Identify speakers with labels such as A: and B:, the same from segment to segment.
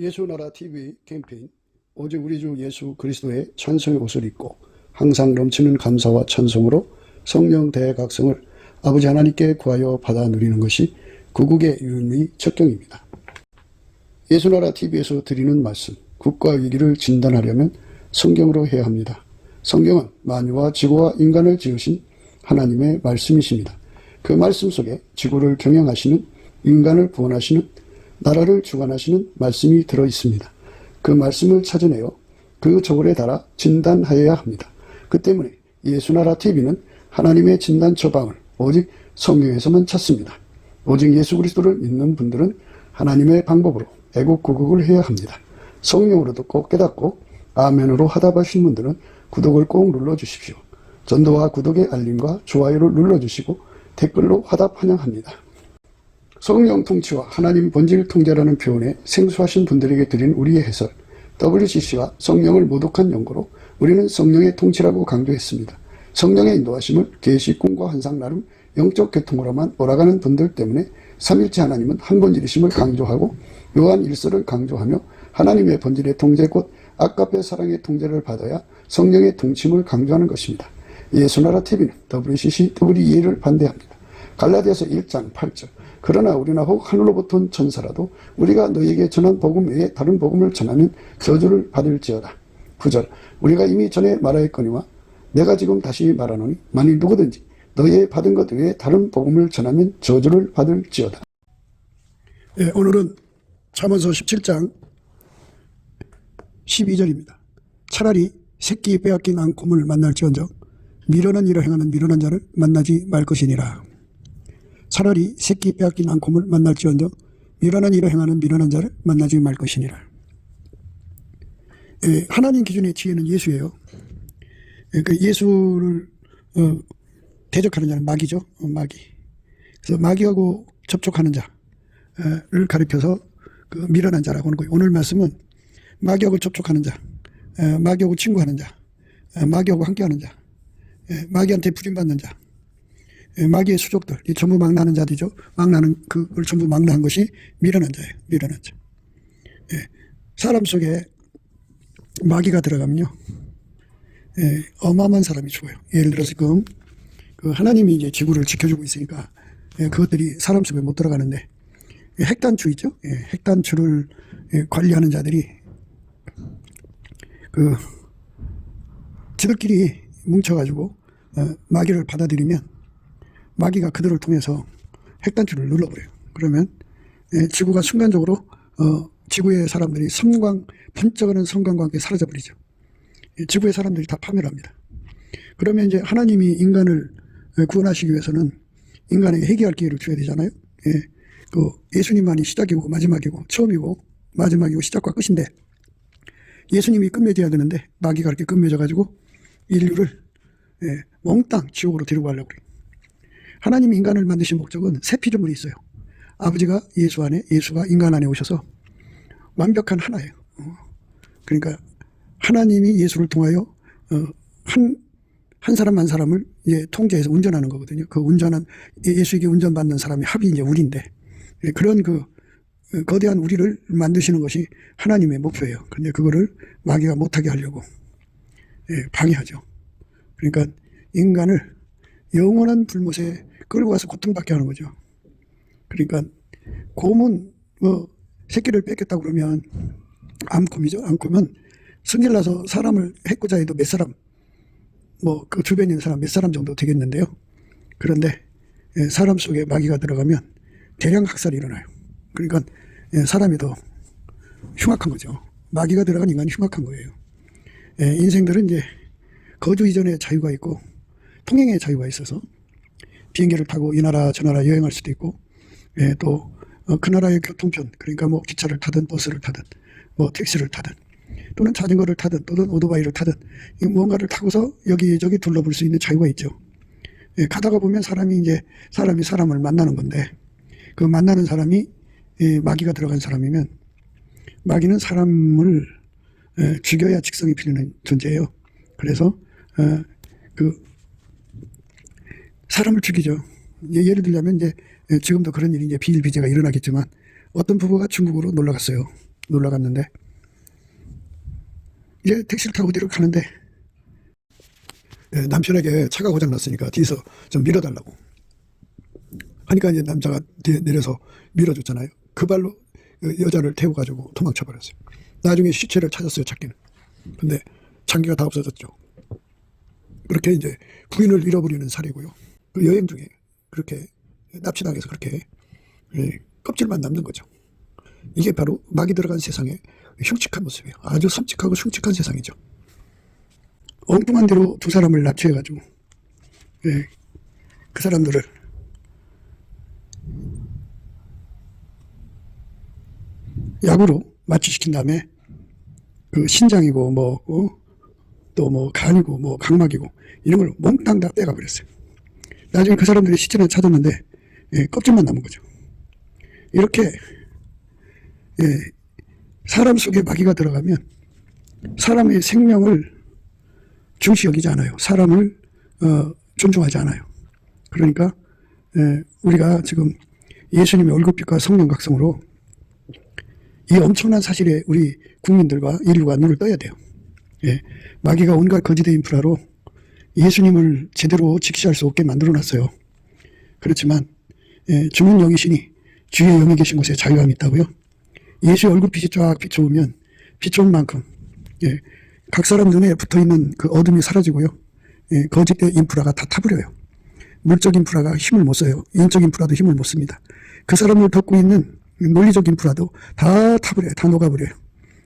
A: 예수나라 TV 캠페인 오직 우리 주 예수 그리스도의 찬송의 옷을 입고 항상 넘치는 감사와 찬송으로 성령 대각성을 아버지 하나님께 구하여 받아 누리는 것이 구국의 유일의 척경입니다. 예수나라 TV에서 드리는 말씀, 국가 위기를 진단하려면 성경으로 해야 합니다. 성경은 만유와 지구와 인간을 지으신 하나님의 말씀이십니다. 그 말씀 속에 지구를 경영하시는, 인간을 구원하시는, 나라를 주관하시는 말씀이 들어있습니다. 그 말씀을 찾아내어 그 저울에 달아 진단하여야 합니다. 그 때문에 예수나라 TV는 하나님의 진단 처방을 오직 성경에서만 찾습니다. 오직 예수 그리스도를 믿는 분들은 하나님의 방법으로 애국구국을 해야 합니다. 성령으로 듣고 깨닫고 아멘으로 화답하신 분들은 구독을 꼭 눌러주십시오. 전도와 구독의 알림과 좋아요를 눌러주시고 댓글로 화답 환영합니다. 성령 통치와 하나님 본질 통제라는 표현에 생소하신 분들에게 드린 우리의 해설, WCC가 성령을 모독한 연고로 우리는 성령의 통치라고 강조했습니다. 성령의 인도하심을 계시, 꿈과 환상 나름 영적 계통으로만 몰아가는 분들 때문에 삼일체 하나님은 한 본질이심을 강조하고 요한 1서를 강조하며 하나님의 본질의 통제 곧 아까페 사랑의 통제를 받아야 성령의 통치임을 강조하는 것입니다. 예수나라 TV는 WCC, WEA를 반대합니다. 갈라디아서 1장 8절 그러나 우리나 혹 하늘로부터 온 천사라도 우리가 너희에게 전한 복음 외에 다른 복음을 전하면 저주를 받을지어다. 9절 우리가 이미 전에 말하였거니와 내가 지금 다시 말하노니 만일 누구든지 너희의 받은 것 외에 다른 복음을 전하면 저주를 받을지어다. 오늘은 잠언서 17장 12절입니다. 차라리 새끼 빼앗긴 앙콤을 만날지언정 미련한 일을 행하는 미련한 자를 만나지 말 것이니라. 차라리 새끼 빼앗긴 앙콤을 만날지언정 미련한 일을 행하는 미련한 자를 만나지 말 것이니라. 하나님 기준의 지혜는 예수예요. 그 예수를 대적하는 자는 마귀죠. 마귀. 그래서 마귀하고 접촉하는 자를 가리켜서 그 미련한 자라고 하는 거예요. 오늘 말씀은 마귀하고 접촉하는 자, 마귀하고 친구하는 자, 마귀하고 함께하는 자, 마귀한테 부림받는 자, 마귀의 수족들, 이 전부 망라하는 자들이죠. 망라하는 그걸 전부 망라한 것이 미련한 자예요. 미련한 자. 사람 속에 마귀가 들어가면요, 어마어마한 사람이 죽어요. 예를 들어서 지금 그 하나님이 이제 지구를 지켜주고 있으니까 그것들이 사람 속에 못 들어가는데 핵단추 있죠. 핵단추를 관리하는 자들이 그 지들끼리 뭉쳐가지고 마귀를 받아들이면 마귀가 그들을 통해서 핵단추를 눌러버려요. 그러면 지구가 순간적으로 지구의 사람들이 번쩍하는 섬광과 함께 사라져버리죠. 지구의 사람들이 다 파멸합니다. 그러면 이제 하나님이 인간을 구원하시기 위해서는 인간에게 회개할 기회를 줘야 되잖아요. 그 예수님만이 시작이고 마지막이고 처음이고 마지막이고 시작과 끝인데 예수님이 끝맺어야 되는데 마귀가 그렇게 끝맺어가지고 인류를 몽땅 지옥으로 데리고 가려고 그래요. 하나님이 인간을 만드신 목적은 세 피조물이 있어요. 아버지가 예수 안에, 예수가 인간 안에 오셔서 완벽한 하나예요. 그러니까 하나님이 예수를 통하여 한 사람 한 사람을 이제 통제해서 운전하는 거거든요. 그 운전한 예수에게 운전받는 사람이 합이 이제 우리인데 그런 그 거대한 우리를 만드시는 것이 하나님의 목표예요. 근데 그거를 마귀가 못하게 하려고 방해하죠. 그러니까 인간을 영원한 불못에 끌고 가서 고통받게 하는 거죠. 그러니까 곰은 새끼를 뺏겠다고 그러면 암곰이죠. 암곰은 승질나서 사람을 해코자 해도 몇 사람, 그 주변에 있는 사람 몇 사람 정도 되겠는데요. 그런데 사람 속에 마귀가 들어가면 대량 학살이 일어나요. 그러니까 사람이 더 흉악한 거죠. 마귀가 들어간 인간이 흉악한 거예요. 인생들은 이제 거주 이전에 자유가 있고 통행의 자유가 있어서 비행기를 타고 이 나라 저 나라 여행할 수도 있고 또 그 나라의 교통편, 그러니까 기차를 타든 버스를 타든 택시를 타든 또는 자전거를 타든 또는 오토바이를 타든 무언가를 타고서 여기저기 둘러볼 수 있는 자유가 있죠. 가다가 보면 사람이 사람을 만나는 건데 그 만나는 사람이 마귀가 들어간 사람이면 마귀는 사람을 죽여야 직성이 풀리는 존재예요. 그래서 그 사람을 죽이죠. 예를 들자면 이제 지금도 그런 일이 이제 비일비재가 일어나겠지만 어떤 부부가 중국으로 놀러 갔어요. 놀러 갔는데 이제 택시를 타고 어디로 가는데 남편에게 차가 고장 났으니까 뒤에서 좀 밀어달라고 하니까 이제 남자가 뒤에 내려서 밀어줬잖아요. 그 발로 여자를 태워 가지고 도망쳐 버렸어요. 나중에 시체를 찾았어요. 찾기는. 근데 장기가 다 없어졌죠. 그렇게 이제 부인을 잃어버리는 사례고요. 그 여행 중에 그렇게 납치당해서 그렇게 껍질만 남는 거죠. 이게 바로 마귀 들어간 세상의 흉측한 모습이에요. 아주 섬찟하고 흉측한 세상이죠. 엉뚱한 대로 두 사람을 납치해가지고 그 사람들을 약으로 마취시킨 다음에 그 신장이고 또 뭐 간이고 뭐 각막이고 이런 걸 몽땅 다 떼가 버렸어요. 나중에 그 사람들이 시체를 찾았는데 껍질만 남은 거죠. 이렇게 사람 속에 마귀가 들어가면 사람의 생명을 중시 여기지 않아요. 사람을 존중하지 않아요. 그러니까 우리가 지금 예수님의 얼굴빛과 성령 각성으로 이 엄청난 사실에 우리 국민들과 인류가 눈을 떠야 돼요. 마귀가 온갖 거짓의 인프라로 예수님을 제대로 직시할 수 없게 만들어놨어요. 그렇지만 주는 영이시니 주의 영이 계신 곳에 자유함이 있다고요. 예수의 얼굴빛이 쫙 비춰오면 비춰온 만큼 각 사람 눈에 붙어있는 그 어둠이 사라지고요. 거짓의 인프라가 다 타버려요. 물적 인프라가 힘을 못 써요. 인적 인프라도 힘을 못 씁니다. 그 사람을 덮고 있는 논리적 인프라도 다 타버려요. 다 녹아버려요.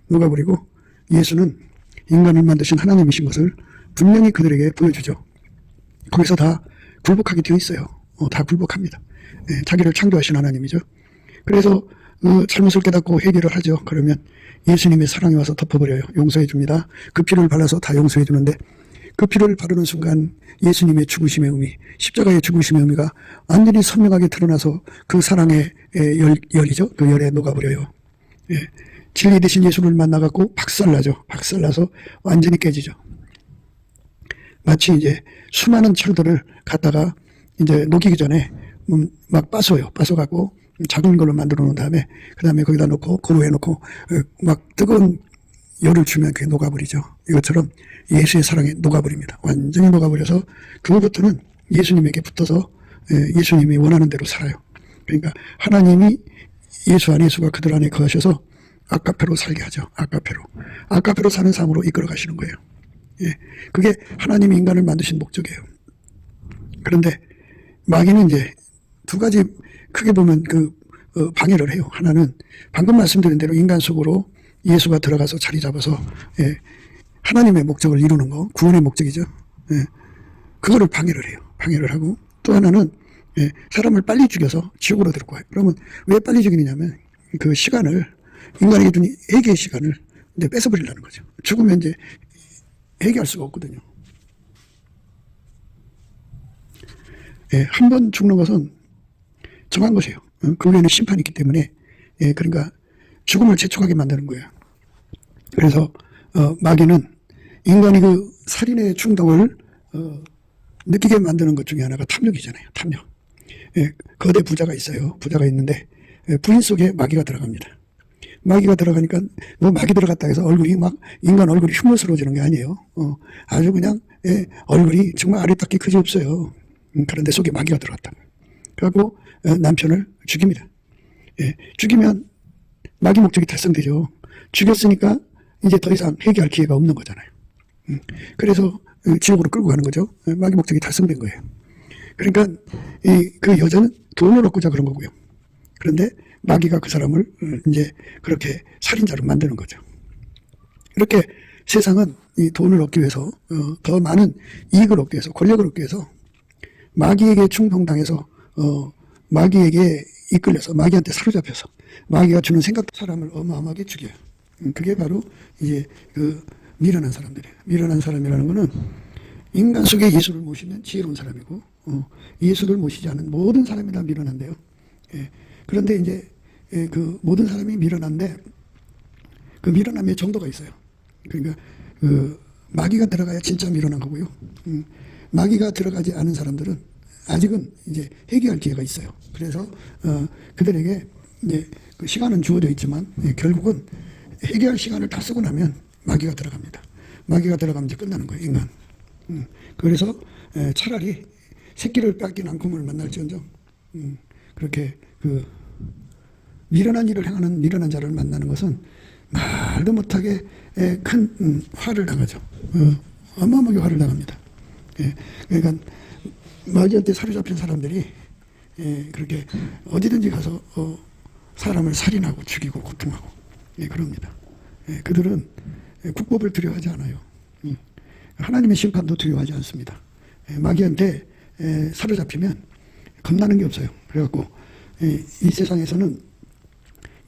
A: 녹아버리고 예수는 인간을 만드신 하나님이신 것을 분명히 그들에게 보여주죠. 거기서 다 굴복하게 되어 있어요. 다 굴복합니다. 자기를 창조하신 하나님이죠. 그래서 잘못을 깨닫고 회개를 하죠. 그러면 예수님의 사랑이 와서 덮어버려요. 용서해 줍니다. 그 피를 발라서 다 용서해 주는데 그 피를 바르는 순간 예수님의 죽으심의 의미, 십자가의 죽으심의 의미가 완전히 선명하게 드러나서 그 사랑의 열이죠. 그 열에 녹아버려요. 진리 대신 예수를 만나갖고 박살나죠. 박살나서 완전히 깨지죠. 마치 이제 수많은 철들을 갖다가 이제 녹이기 전에 막 빠서요. 빠서갖고 작은 걸로 만들어 놓은 다음에 그 다음에 거기다 놓고 고루에 놓고 막 뜨거운 열을 주면 그게 녹아버리죠. 이것처럼 예수의 사랑에 녹아버립니다. 완전히 녹아버려서 그것부터는 예수님에게 붙어서 예수님이 원하는 대로 살아요. 그러니까 하나님이 예수 안에 예수가 그들 안에 거하셔서 아까페로 살게 하죠. 아까페로 사는 삶으로 이끌어 가시는 거예요. 그게 하나님이 인간을 만드신 목적이에요. 그런데 마귀는 이제 두 가지 크게 보면 방해를 해요. 하나는 방금 말씀드린 대로 인간 속으로 예수가 들어가서 자리 잡아서 하나님의 목적을 이루는 거, 구원의 목적이죠. 그거를 방해를 해요. 방해를 하고 또 하나는 사람을 빨리 죽여서 지옥으로 데리고 와요. 그러면 왜 빨리 죽이느냐면 그 시간을 인간에게 준 회개의 시간을 이제 뺏어버리려는 거죠. 죽으면 이제 회개할 수가 없거든요. 한 번 죽는 것은 정한 것이에요. 그 후에는 심판이 있기 때문에 그러니까 죽음을 재촉하게 만드는 거예요. 그래서 마귀는 인간이 그 살인의 충동을 느끼게 만드는 것 중에 하나가 탐욕이잖아요. 탐욕. 거대 부자가 있어요. 부자가 있는데 부인 속에 마귀가 들어갑니다. 마귀가 들어가니까 뭐 마귀 들어갔다 해서 얼굴이 막 인간 얼굴이 흉물스러워지는 게 아니에요. 아주 그냥 얼굴이 정말 아리따기 그지 없어요. 그런데 속에 마귀가 들어갔다. 그래갖고 남편을 죽입니다. 죽이면 마귀 목적이 달성되죠. 죽였으니까 이제 더 이상 회개할 기회가 없는 거잖아요. 그래서 지옥으로 끌고 가는 거죠. 마귀 목적이 달성된 거예요. 그러니까 그 여자는 돈을 얻고자 그런 거고요. 그런데 마귀가 그 사람을 이제 그렇게 살인자로 만드는 거죠. 이렇게 세상은 이 돈을 얻기 위해서 더 많은 이익을 얻기 위해서 권력을 얻기 위해서 마귀에게 충동당해서 마귀에게 이끌려서 마귀한테 사로잡혀서 마귀가 주는 생각 사람을 어마어마하게 죽여요. 그게 바로 이제 그 미련한 사람들이에요. 미련한 사람이라는 거는 인간 속에 예수를 모시면 지혜로운 사람이고 예수를 모시지 않은 모든 사람이 다 미련한데요. 그런데 이제 그 모든 사람이 미련한데 그 미련함의 정도가 있어요. 그러니까 그 마귀가 들어가야 진짜 미련한 거고요. 마귀가 들어가지 않은 사람들은 아직은 이제 회개할 기회가 있어요. 그래서 그들에게 이제 그 시간은 주어져 있지만 결국은 회개할 시간을 다 쓰고 나면 마귀가 들어갑니다. 마귀가 들어가면 이제 끝나는 거예요, 인간. 그래서 차라리 새끼를 뺏긴 앙금을 만날지언정 그렇게 그 미련한 일을 행하는 미련한 자를 만나는 것은 말도 못하게 큰 화를 당하죠. 어마어마하게 화를 당합니다. 그러니까 마귀한테 사로잡힌 사람들이 그렇게 어디든지 가서 사람을 살인하고 죽이고 고통하고 그럽니다. 그들은 국법을 두려워하지 않아요. 하나님의 심판도 두려워하지 않습니다. 마귀한테 사로잡히면 겁나는 게 없어요. 그래갖고 이 세상에서는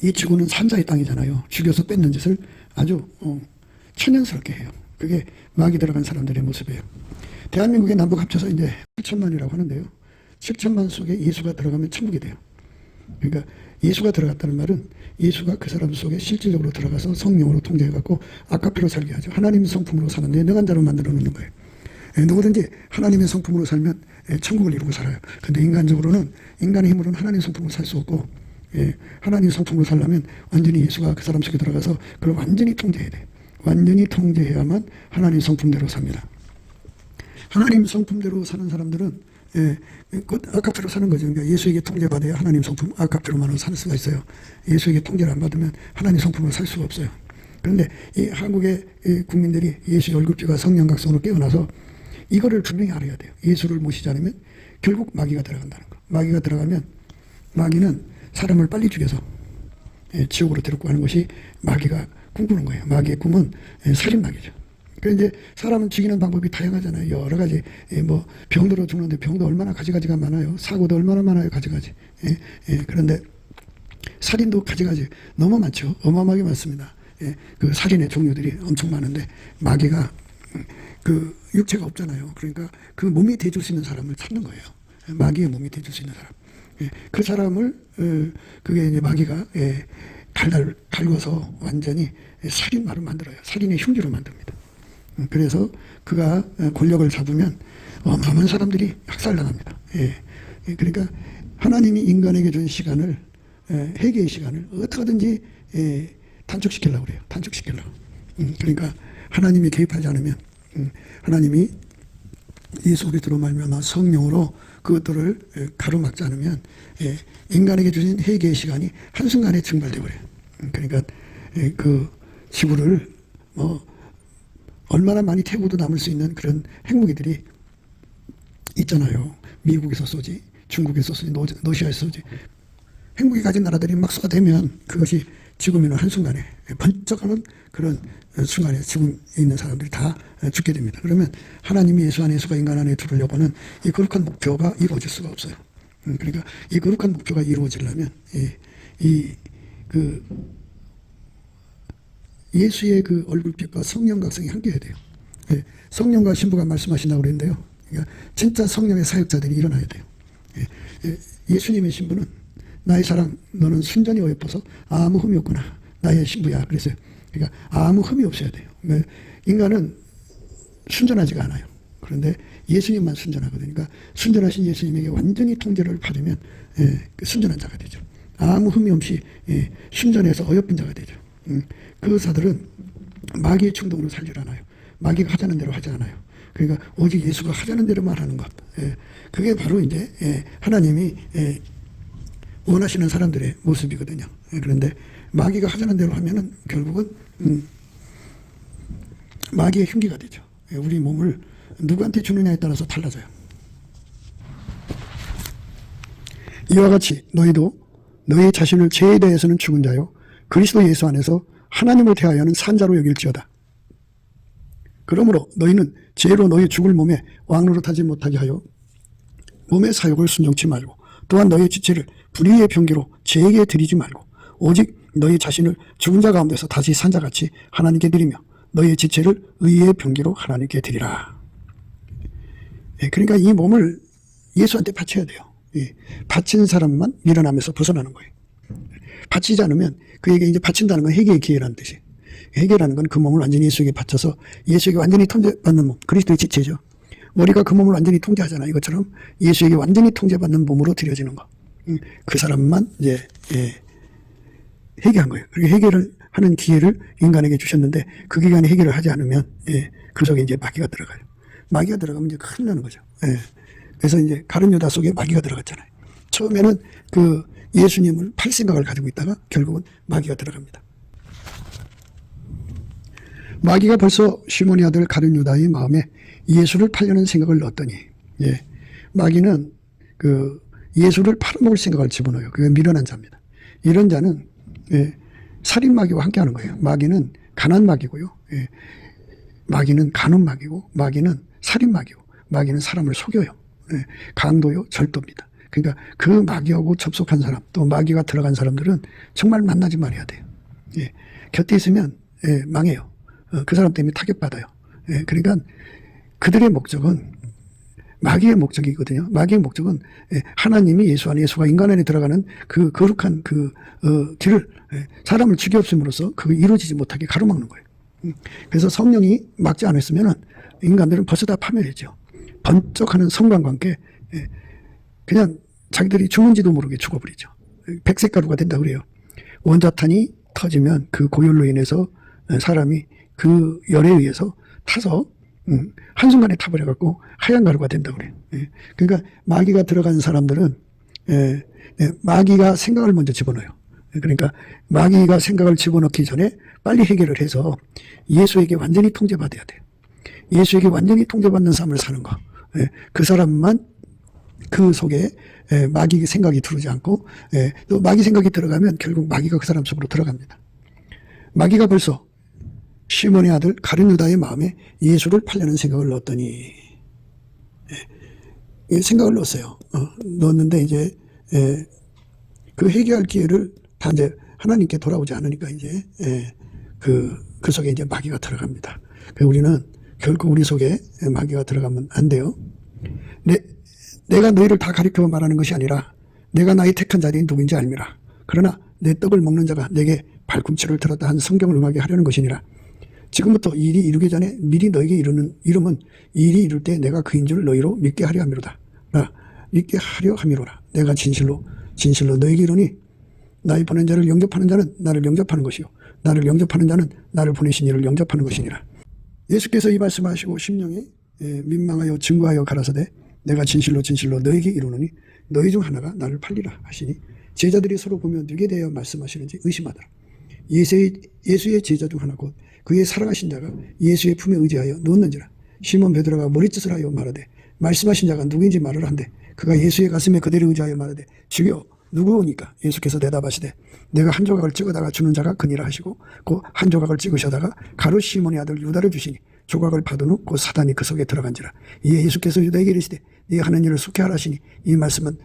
A: 이 지구는 산자의 땅이잖아요. 죽여서 뺏는 짓을 아주 천연스럽게 해요. 그게 마귀 들어간 사람들의 모습이에요. 대한민국의 남북 합쳐서 이제 7천만이라고 하는데요. 7천만 속에 예수가 들어가면 천국이 돼요. 그러니까 예수가 들어갔다는 말은 예수가 그 사람 속에 실질적으로 들어가서 성령으로 통제해갖고 아까피로 살게 하죠. 하나님의 성품으로 사는 능한 자로 만들어 놓는 거예요. 누구든지 하나님의 성품으로 살면 천국을 이루고 살아요. 근데 인간적으로는, 인간의 힘으로는 하나님의 성품으로 살 수 없고, 하나님의 성품으로 살려면 완전히 예수가 그 사람 속에 들어가서 그걸 완전히 통제해야 돼요. 완전히 통제해야만 하나님 성품대로 삽니다. 하나님 성품대로 사는 사람들은 아깝대로 사는 거죠. 그러니까 예수에게 통제받아야 하나님 성품 아깝대로만으로 살 수가 있어요. 예수에게 통제를 안 받으면 하나님 성품으로 살 수가 없어요. 그런데 이 한국의 국민들이 예수의 월급제가 성령각성으로 깨어나서 이거를 분명히 알아야 돼요. 예수를 모시지 않으면 결국 마귀가 들어간다는 거. 마귀가 들어가면 마귀는 사람을 빨리 죽여서 지옥으로 데리고 가는 것이 마귀가 꿈꾸는 거예요. 마귀의 꿈은 살인마귀죠. 그래서 이제 사람은 죽이는 방법이 다양하잖아요. 여러 가지 뭐 병들어 죽는데 병도 얼마나 가지가지가 많아요. 사고도 얼마나 많아요. 가지가지. 그런데 살인도 가지가지 너무 많죠. 어마어마하게 많습니다. 그 살인의 종류들이 엄청 많은데 마귀가 그 육체가 없잖아요. 그러니까 그 몸이 대줄 수 있는 사람을 찾는 거예요. 마귀의 몸이 대줄 수 있는 사람. 그 사람을 그게 이제 마귀가 달달 갈궈서 완전히 살인마로 만들어요. 살인의 흉기로 만듭니다. 그래서 그가 권력을 잡으면 어마어마한 사람들이 학살당합니다. 그러니까 하나님이 인간에게 준 시간을, 회개의 시간을 어떻게든지 단축시키려고 그래요. 단축시키려고. 그러니까 하나님이 개입하지 않으면, 하나님이 예수 그리스도로 말미암아 성령으로 그것들을 가로막지 않으면 인간에게 주신 회개의 시간이 한순간에 증발되어 버려요. 그러니까 그 지구를 얼마나 많이 태우고도 남을 수 있는 그런 핵무기들이 있잖아요. 미국에서 쏘지, 중국에서 쏘지, 러시아에서 쏘지. 핵무기 가진 나라들이 막 쏘아대면 그것이 지구면은 한순간에 번쩍하는 그런 순간에 지금 있는 사람들이 다 죽게 됩니다. 그러면 하나님이 예수 안에, 예수가 인간 안에 들으려고는 이 거룩한 목표가 이루어질 수가 없어요. 그러니까 이 거룩한 목표가 이루어지려면 예수의 그 얼굴빛과 성령 각성이 함께해야 돼요. 성령과 신부가 말씀하신다고 그랬는데요. 그러니까 진짜 성령의 사역자들이 일어나야 돼요. 예수님의 신부는 나의 사랑, 너는 순전히 어여뻐서 아무 흠이 없구나. 나의 신부야. 그랬어요. 그러니까 아무 흠이 없어야 돼요. 인간은 순전하지가 않아요. 그런데 예수님만 순전하거든요. 그러니까 순전하신 예수님에게 완전히 통제를 받으면 순전한 자가 되죠. 아무 흠이 없이 순전해서 어여쁜 자가 되죠. 그 자들은 마귀의 충동으로 살질 않아요. 마귀가 하자는 대로 하지 않아요. 그러니까 오직 예수가 하자는 대로만 하는 것. 그게 바로 이제 하나님이 원하시는 사람들의 모습이거든요. 그런데 마귀가 하자는 대로 하면은 결국은 마귀의 흉기가 되죠. 우리 몸을 누구한테 주느냐에 따라서 달라져요. 이와 같이 너희도 너희 자신을 죄에 대해서는 죽은 자요 그리스도 예수 안에서 하나님을 대하여는 산 자로 여길지어다. 그러므로 너희는 죄로 너희 죽을 몸에 왕노릇하지 못하게 하여 몸의 사욕을 순종치 말고 또한 너희 지체를 불의의 병기로 죄에게 드리지 말고 오직 너희 자신을 죽은 자 가운데서 다시 산 자같이 하나님께 드리며 너희 지체를 의의 병기로 하나님께 드리라. 그러니까 이 몸을 예수한테 바쳐야 돼요. 바친 사람만 밀어나면서 벗어나는 거예요. 바치지 않으면 그에게 이제 바친다는 건 회개의 기회라는 뜻이에요. 회개라는 건 그 몸을 완전히 예수에게 바쳐서 예수에게 완전히 통제받는 몸, 그리스도의 지체죠. 머리가 그 몸을 완전히 통제하잖아요. 이것처럼 예수에게 완전히 통제받는 몸으로 드려지는 거. 그 사람만 이제 회개한 거예요. 그리고 회개를 하는 기회를 인간에게 주셨는데 그 기간에 해결을 하지 않으면 그 속에 이제 마귀가 들어가요. 마귀가 들어가면 이제 큰일 나는 거죠. 그래서 이제 가룟 유다 속에 마귀가 들어갔잖아요. 처음에는 그 예수님을 팔 생각을 가지고 있다가 결국은 마귀가 들어갑니다. 마귀가 벌써 시몬의 아들 가룟 유다의 마음에 예수를 팔려는 생각을 넣었더니, 마귀는 그 예수를 팔아먹을 생각을 집어넣어요. 그게 미련한 자입니다. 이런 자는 살인 마귀와 함께하는 거예요. 마귀는 가난 마귀고요. 마귀는 간음 마귀고, 마귀는 살인 마귀고, 마귀는 사람을 속여요. 강도요, 절도입니다. 그러니까 그 마귀하고 접속한 사람, 또 마귀가 들어간 사람들은 정말 만나지 말아야 돼요. 곁에 있으면 망해요. 그 사람 때문에 타격받아요. 그러니까 그들의 목적은 마귀의 목적이거든요. 마귀의 목적은 하나님이 예수 안에, 예수가 인간 안에 들어가는 그 거룩한 그 길을 사람을 죽여 없음으로써 그거 이루어지지 못하게 가로막는 거예요. 그래서 성령이 막지 않았으면 인간들은 벌써 다 파멸했죠. 번쩍하는 성광과 함께 그냥 자기들이 죽는지도 모르게 죽어버리죠. 백색가루가 된다 그래요. 원자탄이 터지면 그 고열로 인해서 사람이 그 열에 의해서 타서 한순간에 타버려갖고 하얀 가루가 된다 그래요. 그러니까 마귀가 들어간 사람들은 마귀가 생각을 먼저 집어넣어요. 그러니까 마귀가 생각을 집어넣기 전에 빨리 해결을 해서 예수에게 완전히 통제받아야 돼요. 예수에게 완전히 통제받는 삶을 사는 거. 그 사람만 그 속에 마귀 생각이 들어오지 않고, 또 마귀 생각이 들어가면 결국 마귀가 그 사람 속으로 들어갑니다. 마귀가 벌써 시몬의 아들 가룟 유다의 마음에 예수를 팔려는 생각을 넣었더니, 생각을 넣었어요. 넣었는데 이제 그 회개할 기회를 다 이제 하나님께 돌아오지 않으니까 이제 그 속에 이제 마귀가 들어갑니다. 우리는 결코 우리 속에 마귀가 들어가면 안 돼요. 내가 너희를 다 가리켜 말하는 것이 아니라 내가 나의 택한 자들이 누구인지 알미라. 그러나 내 떡을 먹는 자가 내게 발꿈치를 들었다 한 성경을 응하게 하려는 것이니라. 지금부터 이 일이 이루기 전에 미리 너에게 이름은 이 일이 이룰 때 내가 그인 줄 너희로 믿게 하려 함이로다. 믿게 하려 함이로라. 내가 진실로 너에게 이르니 나의 보낸 자를 영접하는 자는 나를 영접하는 것이요 나를 영접하는 자는 나를 보내신 이를 영접하는 것이니라. 예수께서 이 말씀하시고 심령에 민망하여 증거하여 가라사대 내가 진실로 너에게 이르노니 너희 중 하나가 나를 팔리라 하시니 제자들이 서로 보며 누구에 대하여 말씀하시는지 의심하더라. 예수의 제자 중 하나 곧 그의 사랑하신 자가 예수의 품에 의지하여 누웠는지라. 시몬 베드로가 머리짓을 하여 말하되 말씀하신 자가 누구인지 말을 한데 그가 예수의 가슴에 그대로 의지하여 말하되 주여 누구오니까. 예수께서 대답하시되 내가 한 조각을 찍어다가 주는 자가 그니라 하시고 그 한 조각을 찍으셔다가 가룟 시몬의 아들 유다를 주시니 조각을 받은 후 그 사단이 그 속에 들어간지라. 이에 예수께서 유다에게 이르시되 네가 하는 일을 속히 하라 하시니 이 말씀은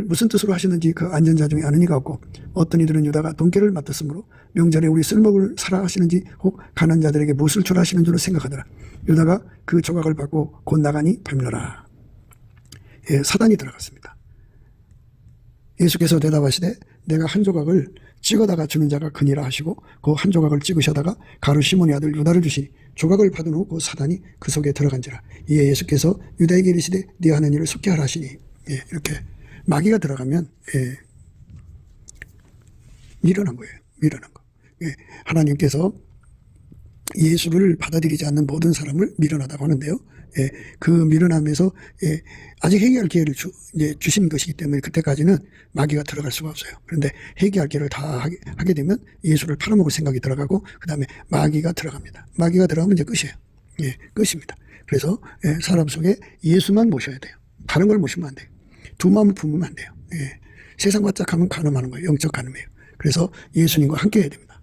A: 무슨 뜻으로 하시는지 그 앉은 자 중에 아는 이가 없고 어떤 이들은 유다가 돈깨를 맡았으므로 명절에 우리 쓸먹을 사라 하시는지 혹 가난 자들에게 무엇을 주라 하시는 줄로 생각하더라. 유다가 그 조각을 받고 곧 나가니 밤이라. 사단이 들어갔습니다. 예수께서 대답하시되 내가 한 조각을 찍어다가 주는 자가 그니라 하시고 그 한 조각을 찍으셔다가 가룟 시몬의 아들 유다를 주시니 조각을 받은 후 그 사단이 그 속에 들어간지라. 이에 예수께서 유다에게 이르시되 네 하는 일을 속히 하라 하시니 이렇게 마귀가 들어가면 미련한 거예요. 미련한 거. 하나님께서 예수를 받아들이지 않는 모든 사람을 미련하다고 하는데요. 그 미련함에서 아직 회개할 기회를 주신 것이기 때문에 그때까지는 마귀가 들어갈 수가 없어요. 그런데 회개할 기회를 다 하게 되면 예수를 팔아먹을 생각이 들어가고 그 다음에 마귀가 들어갑니다. 마귀가 들어가면 이제 끝이에요. 끝입니다. 그래서 사람 속에 예수만 모셔야 돼요. 다른 걸 모시면 안 돼요. 두 마음을 품으면 안 돼요. 세상과 짝하면 간음하는 거예요. 영적 간음이에요. 그래서 예수님과 함께 해야 됩니다.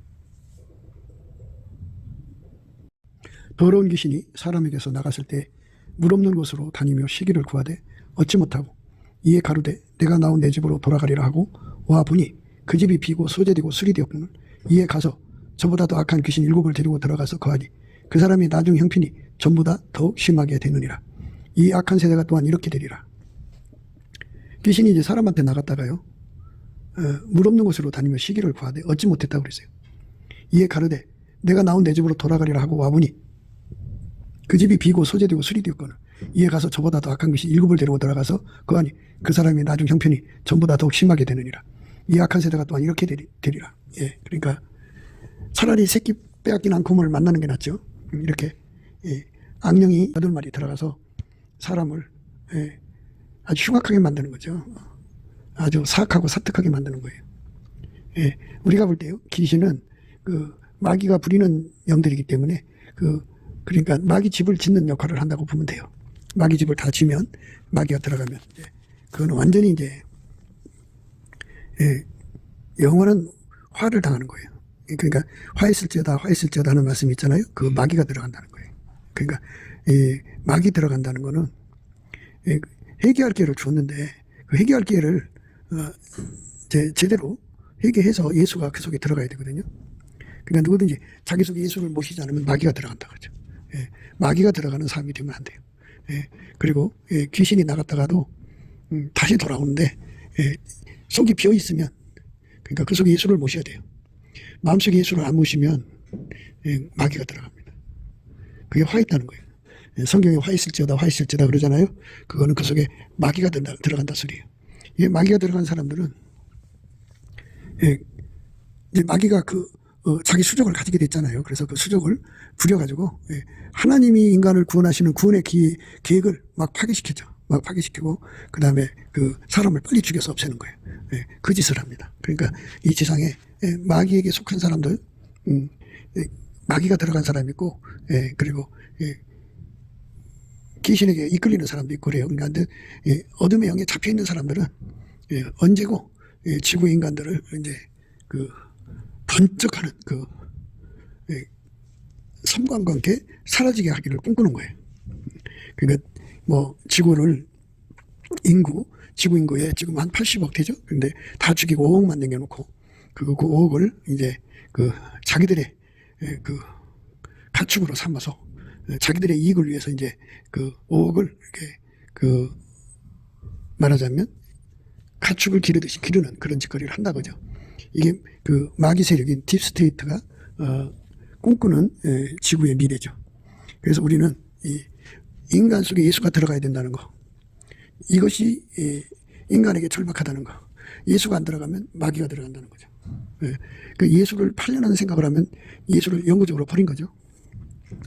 A: 더러운 귀신이 사람에게서 나갔을 때 물 없는 곳으로 다니며 쉬기를 구하되 얻지 못하고 이에 가로되 내가 나온 내 집으로 돌아가리라 하고 와 보니 그 집이 비고 소재되고 술이 되었거늘 이에 가서 저보다 더 악한 귀신 7을 데리고 들어가서 거하니 그 사람이 나중 형편이 전보다 더욱 심하게 되느니라. 이 악한 세대가 또한 이렇게 되리라. 귀신이 이제 사람한테 나갔다가요 물 없는 곳으로 다니며 쉬기를 구하되 얻지 못했다고 그랬어요. 이에 가로되 내가 나온 내 집으로 돌아가리라 하고 와보니 그 집이 비고 소재되고 술이 되었거늘 이에 가서 저보다 더 악한 귀신 7을 데리고 들어가서 거하니 그 사람이 나중 형편이 전보다 더욱 심하게 되느니라. 이 악한 세대가 또한 이렇게 되리라. 그러니까 차라리 새끼 빼앗긴 앙코를 만나는 게 낫죠. 이렇게 악령이 8마리 들어가서 사람을 아주 흉악하게 만드는 거죠. 아주 사악하고 사특하게 만드는 거예요. 우리가 볼 때요, 귀신은 그 마귀가 부리는 영들이기 때문에 그러니까 마귀 집을 짓는 역할을 한다고 보면 돼요. 마귀 집을 다 지면 마귀가 들어가면 이제 그거는 완전히 이제 영원한 화를 당하는 거예요. 그러니까 화있을지어다 하는 말씀이 있잖아요. 그 마귀가 들어간다는 거예요. 그러니까 마귀 들어간다는 거는 회개할 기회를 줬는데 그 회개할 기회를 제대로 회개해서 예수가 그 속에 들어가야 되거든요. 그러니까 누구든지 자기 속에 예수를 모시지 않으면 마귀가 들어간다 그러죠. 마귀가 들어가는 삶이 되면 안 돼요. 그리고 귀신이 나갔다가도 다시 돌아오는데 속이 비어 있으면, 그러니까 그 속에 예수를 모셔야 돼요. 마음속에 예수를 안 모시면 마귀가 들어갑니다. 그게 화 있다는 거예요. 성경에 화 있을지어다 그러잖아요. 그거는 그 속에 마귀가 들어간다 소리예요. 이게 마귀가 들어간 사람들은 이제 마귀가 자기 수족을 가지게 됐잖아요. 그래서 그 수족을 부려가지고 하나님이 인간을 구원하시는 구원의 계획을 막 파괴시켰죠. 막 파괴시키고 그 다음에 그 사람을 빨리 죽여서 없애는 거예요. 그 짓을 합니다. 그러니까 이 세상에 마귀에게 속한 사람들, 마귀가 들어간 사람이 있고, 그리고 귀신에게 이끌리는 사람도 있고 그래요. 그러니까 어둠의 영에 잡혀 있는 사람들은 언제고 지구 인간들을 이제 번쩍하는 섬광관계 사라지게 하기를 꿈꾸는 거예요. 그러니까 뭐 지구 인구에 지금 한 80억 되죠. 근데 다 죽이고 5억만 남겨놓고 그 5억을 이제 자기들의 가축으로 삼아서 자기들의 이익을 위해서 이제 5억을 이렇게 말하자면 가축을 기르듯이 기르는 그런 짓거리를 한다고죠. 이게 마귀 세력인 딥스테이트가 꿈꾸는 지구의 미래죠. 그래서 우리는 이 인간 속에 예수가 들어가야 된다는 거, 이것이 인간에게 절박하다는 거. 예수가 안 들어가면 마귀가 들어간다는 거죠. 그 예수를 팔려는 생각을 하면 예수를 영구적으로 버린 거죠.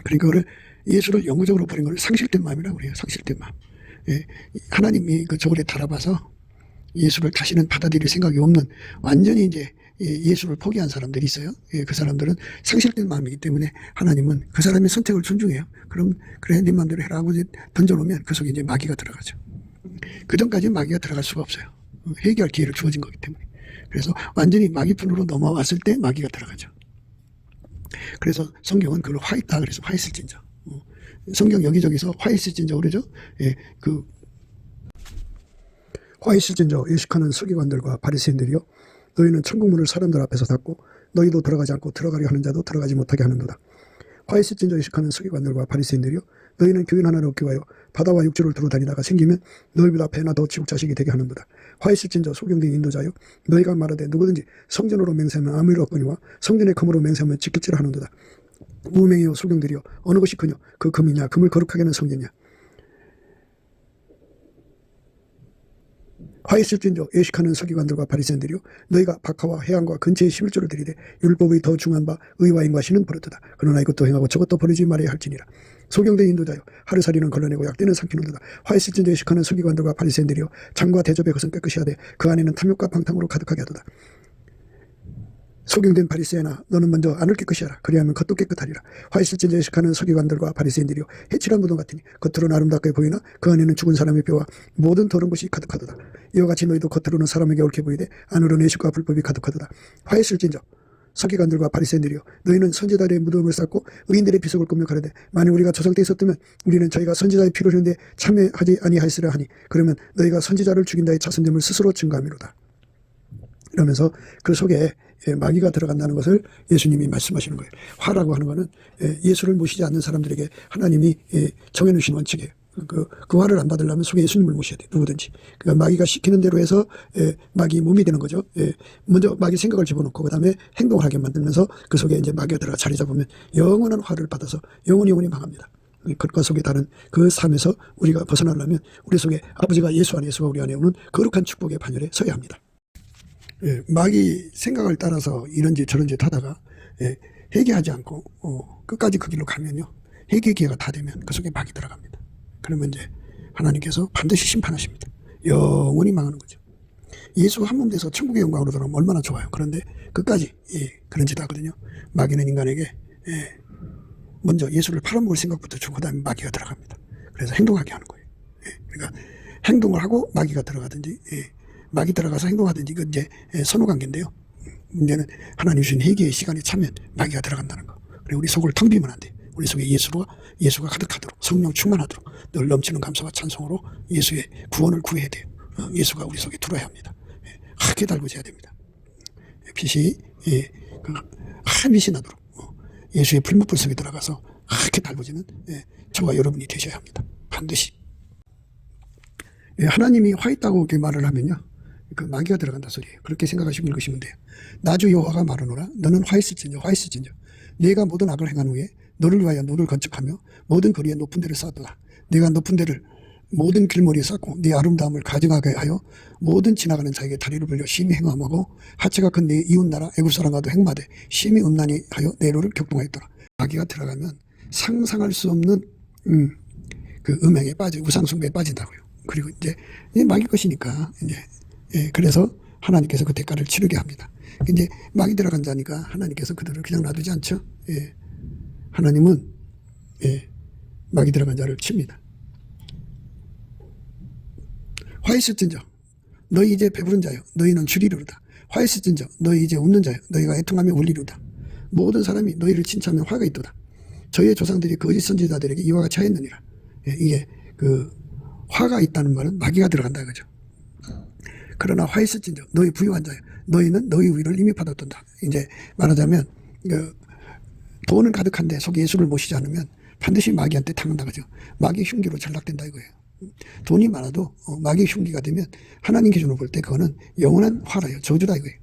A: 그러니까 예수를 영구적으로 버린 걸 상실된 마음이라고 그래요. 상실된 마음. 하나님이 그 저울에 달아봐서 예수를 다시는 받아들일 생각이 없는, 완전히 이제 예수를 포기한 사람들이 있어요. 그 사람들은 상실된 마음이기 때문에 하나님은 그 사람의 선택을 존중해요. 그럼 그래, 네 마음대로 해라 하고 던져놓으면 그 속에 이제 마귀가 들어가죠. 그 전까지는 마귀가 들어갈 수가 없어요. 회개할 기회를 주어진 거기 때문에. 그래서 완전히 마귀편으로 넘어왔을 때 마귀가 들어가죠. 그래서 성경은 그걸 화 있다 그래서 화 있을진저. 성경 여기저기서 화 있을진저 그러죠. 화 있을진저 예식하는 서기관들과 바리새인들이요, 너희는 천국문을 사람들 앞에서 닫고 너희도 들어가지 않고 들어가려 하는 자도 들어가지 못하게 하는도다. 화 있을진저 예식하는 서기관들과 바리새인들이요, 너희는 교인 하나를 얻기 위하여 바다와 육지를 두루 다니다가 생기면 너희보다 배나 더 지국 자식이 되게 하는도다. 화 있을진저 소경된 인도자요, 너희가 말하되 누구든지 성전으로 맹세하면 아무 일 없거니와 성전의 금으로 맹세하면 지킬지라 하는도다. 무명이요 소경들이요, 어느 것이 크뇨? 그 금이냐? 금을 거룩하게 하는 성전이냐? 화 있을진저 예식하는 서기관들과 바리새인들이요, 너희가 박하와 해안과 근처에 11조를 드리되 율법의 더 중한 바 의와 인과시는 버렸도다. 그러나 이것도 행하고 저것도 버리지 말아야 할지니라. 소경된 인도자요, 하루살이는 걸러내고 약대는 삼키는도다. 화 있을진저 예식하는 서기관들과 바리새인들이요, 장과 대접의 것은 깨끗이 하되 그 안에는 탐욕과 방탕으로 가득하게 하도다. 소경된 바리새인아, 너는 먼저 안을 깨끗이 하라. 그리하면 겉도 깨끗하리라. 화 있을진저 예식하는 서기관들과 바리새인들이요, 해칠한 무덤 같으니 겉으로는 아름답게 보이나 그 안에는 죽은 사람의 뼈와 모든 더러운 것이 가득하도다. 이와 같이 너희도 겉으로는 사람에게 옳게 보이되 안으로는 예식과 불법이 가득하도다. 화 있을진저 서기관들과 바리새인들이요, 너희는 선지자들의 무덤을 쌓고 의인들의 비석을 꾸며 가로되 만일 우리가 저장 때 있었다면 우리는 저희가 선지자의 피를 흘리는데 참여하지 아니하였으려 하니 그러면 너희가 선지자를 죽인 자의 자선됨을 스스로 증거함이로다. 이러면서 그 속에 마귀가 들어간다는 것을 예수님이 말씀하시는 거예요. 화라고 하는 것은 예수를 모시지 않는 사람들에게 하나님이 정해놓으신 원칙이에요. 그 화를 안 받으려면 속에 예수님을 모셔야 돼요. 누구든지. 그러니까 마귀가 시키는 대로 해서 마귀 몸이 되는 거죠. 먼저 마귀 생각을 집어넣고 그 다음에 행동을 하게 만들면서 그 속에 이제 마귀가 들어가 자리 잡으면 영원한 화를 받아서 영원히 망합니다. 겉과 속에 다른 그 삶에서 우리가 벗어나려면 우리 속에 아버지가 예수 안에, 예수가 우리 안에 오는 거룩한 축복의 반열에 서야 합니다. 마귀 생각을 따라서 이런지 저런지 하다가 회개하지 않고 끝까지 그 길로 가면요, 회개 기회가 다 되면 그 속에 마귀 들어갑니다. 그러면 이제 하나님께서 반드시 심판하십니다. 영원히 망하는 거죠. 예수가 한 몸 돼서 천국의 영광으로 돌아오면 얼마나 좋아요. 그런데 끝까지 그런 짓 하거든요. 마귀는 인간에게 먼저 예수를 팔아먹을 생각부터 주고 그다음에 마귀가 들어갑니다. 그래서 행동하게 하는 거예요. 그러니까 행동을 하고 마귀가 들어가든지 마귀 들어가서 행동하든지 이건 이제 선후관계인데요. 문제는 하나님 주신 회개의 시간이 차면 마귀가 들어간다는 거. 그리고 우리 속을 텅 비면 안 돼. 우리 속에 예수가 가득하도록, 성령 충만하도록 늘 넘치는 감사와 찬송으로 예수의 구원을 구해야 돼요. 예수가 우리 속에 들어야 합니다. 하게 달궈져야 됩니다. 빛이 한 빛이 나도록 예수의 풀무불 속에 들어가서 하게 달궈지는 저와 여러분이 되셔야 합니다. 반드시. 하나님이 화 있다고 이렇게 말을 하면요, 그 마귀가 들어간다 소리예요. 그렇게 생각하시고 읽으시면 돼요. 나주 여호와가 말하노라. 너는 화 있을진저 내가 모든 악을 행한 후에 너를 위하여 노를 건축하며 모든 거리에 높은 데를 쌓았도다. 내가 높은 데를 모든 길머리에 쌓고 네 아름다움을 가증하게 하여 모든 지나가는 자에게 다리를 벌려 심히 행함하고 하체가 큰 네 이웃나라 애굽 사람과도 행마되 심히 음란히 하여 내 노를 격동하였더라. 마귀가 들어가면 상상할 수 없는 그 음행에 빠져 우상숭배에 빠진다고요. 그리고 이제 마귀 것이니까 그래서 하나님께서 그 대가를 치르게 합니다. 이제 마귀 들어간 자니까 하나님께서 그들을 그냥 놔두지 않죠. 하나님은 마귀 들어간 자를 칩니다. 화 있을진저 너희 이제 배부른 자여 너희는 주리로다. 화 있을진저 너희 이제 웃는 자여 너희가 애통하며 울리로다. 모든 사람이 너희를 칭찬하면 화가 있도다. 저희의 조상들이 거짓 선지자들에게 이와 같이 하였느니라. 이게 그 화가 있다는 말은 마귀가 들어간다 그죠. 그러나 화 있을진저 너희 부유한 자여 너희는 너희 위를 이미 받았던다. 이제 말하자면 돈은 가득한데 속에 예수를 모시지 않으면 반드시 마귀한테 당한다 그죠. 마귀 흉기로 전락된다 이거예요. 돈이 많아도 마귀 흉기가 되면 하나님 기준으로 볼 때 그거는 영원한 화라요. 저주다 이거예요.